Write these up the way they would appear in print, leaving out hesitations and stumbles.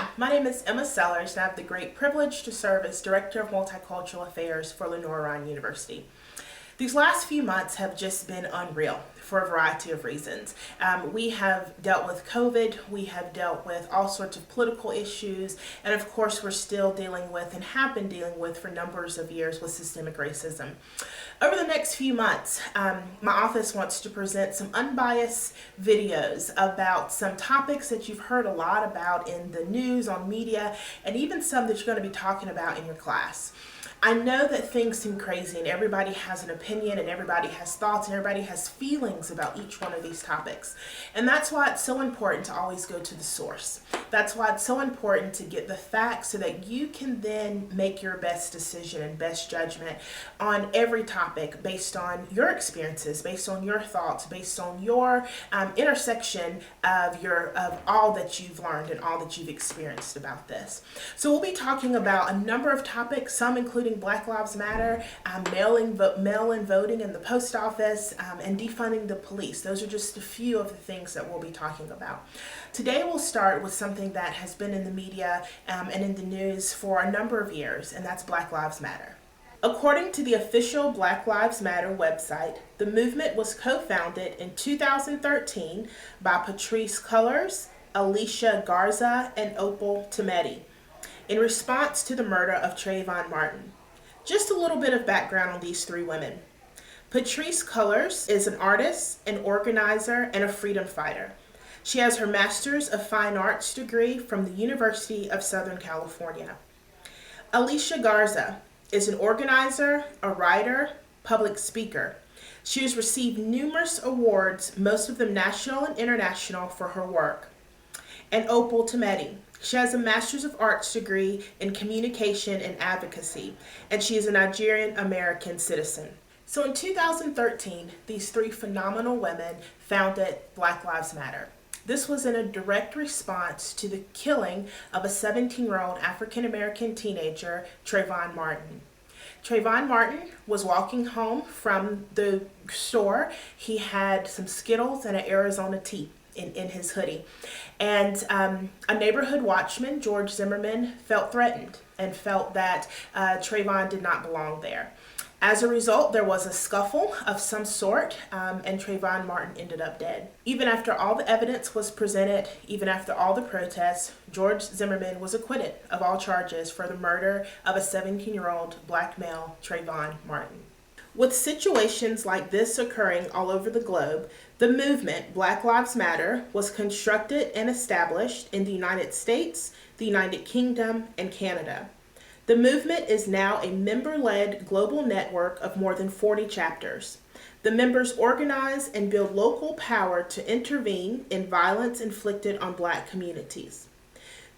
Hi, my name is Emma Sellers, and I have the great privilege to serve as Director of Multicultural Affairs for Lenoir-Rhyne University. These last few months have just been unreal for a variety of reasons. We have dealt with COVID, we have dealt with all sorts of political issues, and of course we're still dealing with and have been dealing with for numbers of years with systemic racism. Over the next few months, my office wants to present some unbiased videos about some topics that you've heard a lot about in the news, on media, and even some that you're going to be talking about in your class. I know that things seem crazy and everybody has an opinion and everybody has thoughts and everybody has feelings about each one of these topics. And that's why it's so important to always go to the source. That's why it's so important to get the facts so that you can then make your best decision and best judgment on every topic based on your experiences, based on your thoughts, based on your intersection of all that you've learned and all that you've experienced about this. So we'll be talking about a number of topics, some including Black Lives Matter, mail-in voting in the post office, and defunding the police. Those are just a few of the things that we'll be talking about. Today we'll start with something that has been in the media and in the news for a number of years, and that's Black Lives Matter. According to the official Black Lives Matter website, the movement was co-founded in 2013 by Patrisse Cullors, Alicia Garza, and Opal Tometi in response to the murder of Trayvon Martin. Just a little bit of background on these three women. Patrisse Cullors is an artist, an organizer, and a freedom fighter. She has her Master's of Fine Arts degree from the University of Southern California. Alicia Garza is an organizer, a writer, public speaker. She has received numerous awards, most of them national and international, for her work. And Opal Tometi. She has a Master's of Arts degree in Communication and Advocacy, and she is a Nigerian American citizen. So in 2013, these three phenomenal women founded Black Lives Matter. This was in a direct response to the killing of a 17-year-old African American teenager, Trayvon Martin. Trayvon Martin was walking home from the store. He had some Skittles and an Arizona tea in his hoodie. And a neighborhood watchman, George Zimmerman, felt threatened and felt that Trayvon did not belong there. As a result, there was a scuffle of some sort, and Trayvon Martin ended up dead. Even after all the evidence was presented, even after all the protests, George Zimmerman was acquitted of all charges for the murder of a 17-year-old black male, Trayvon Martin. With situations like this occurring all over the globe, the movement Black Lives Matter was constructed and established in the United States, the United Kingdom, and Canada. The movement is now a member-led global network of more than 40 chapters. The members organize and build local power to intervene in violence inflicted on Black communities.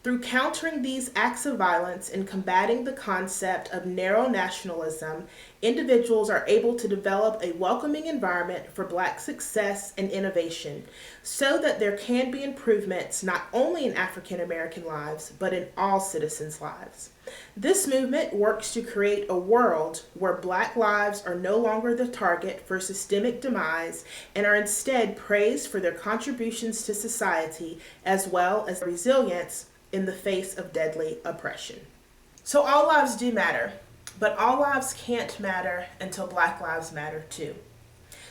Through countering these acts of violence and combating the concept of narrow nationalism, individuals are able to develop a welcoming environment for Black success and innovation so that there can be improvements not only in African American lives, but in all citizens' lives. This movement works to create a world where Black lives are no longer the target for systemic demise and are instead praised for their contributions to society as well as resilience in the face of deadly oppression. So all lives do matter, but all lives can't matter until Black Lives Matter too.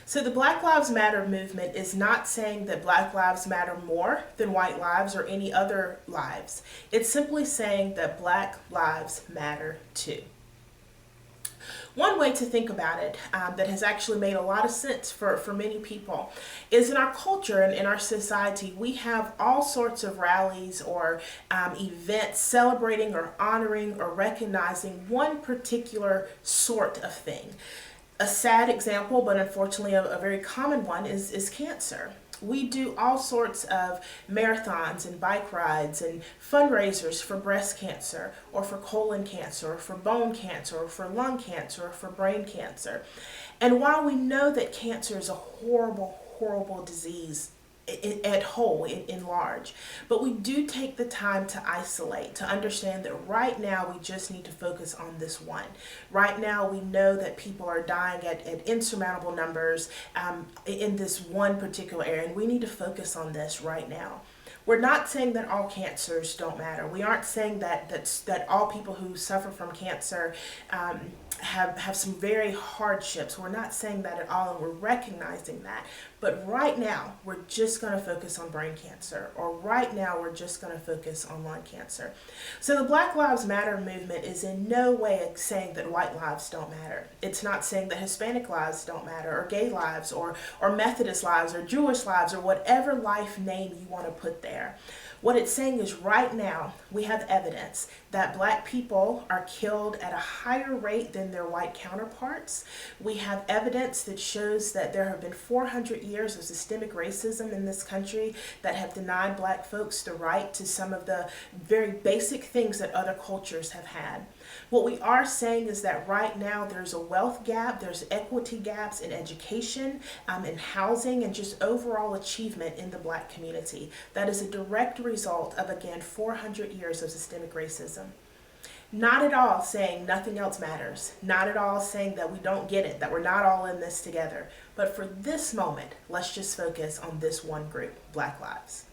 So the Black Lives Matter movement is not saying that Black lives matter more than white lives or any other lives. It's simply saying that Black lives matter too. One way to think about it that has actually made a lot of sense for many people is in our culture and in our society, we have all sorts of rallies or events celebrating or honoring or recognizing one particular sort of thing. A sad example, but unfortunately a very common one, is cancer. We do all sorts of marathons and bike rides and fundraisers for breast cancer or for colon cancer or for bone cancer or for lung cancer or for brain cancer. And while we know that cancer is a horrible, horrible disease at whole, in large, but we do take the time to isolate, to understand that right now we just need to focus on this one. Right now we know that people are dying at insurmountable numbers in this one particular area, and we need to focus on this right now. We're not saying that all cancers don't matter. We aren't saying that all people who suffer from cancer have some very hardships. We're not saying that at all, and we're recognizing that. But right now, we're just going to focus on brain cancer, or right now, we're just going to focus on lung cancer. So the Black Lives Matter movement is in no way saying that white lives don't matter. It's not saying that Hispanic lives don't matter, or gay lives, or Methodist lives, or Jewish lives, or whatever life name you want to put there. What it's saying is right now we have evidence that black people are killed at a higher rate than their white counterparts. We have evidence that shows that there have been 400 years of systemic racism in this country that have denied black folks the right to some of the very basic things that other cultures have had. What we are saying is that right now there's a wealth gap, there's equity gaps in education, in housing, and just overall achievement in the black community. That is a direct result of, again, 400 years of systemic racism. Not at all saying nothing else matters. Not at all saying that we don't get it, that we're not all in this together. But for this moment, let's just focus on this one group, Black lives.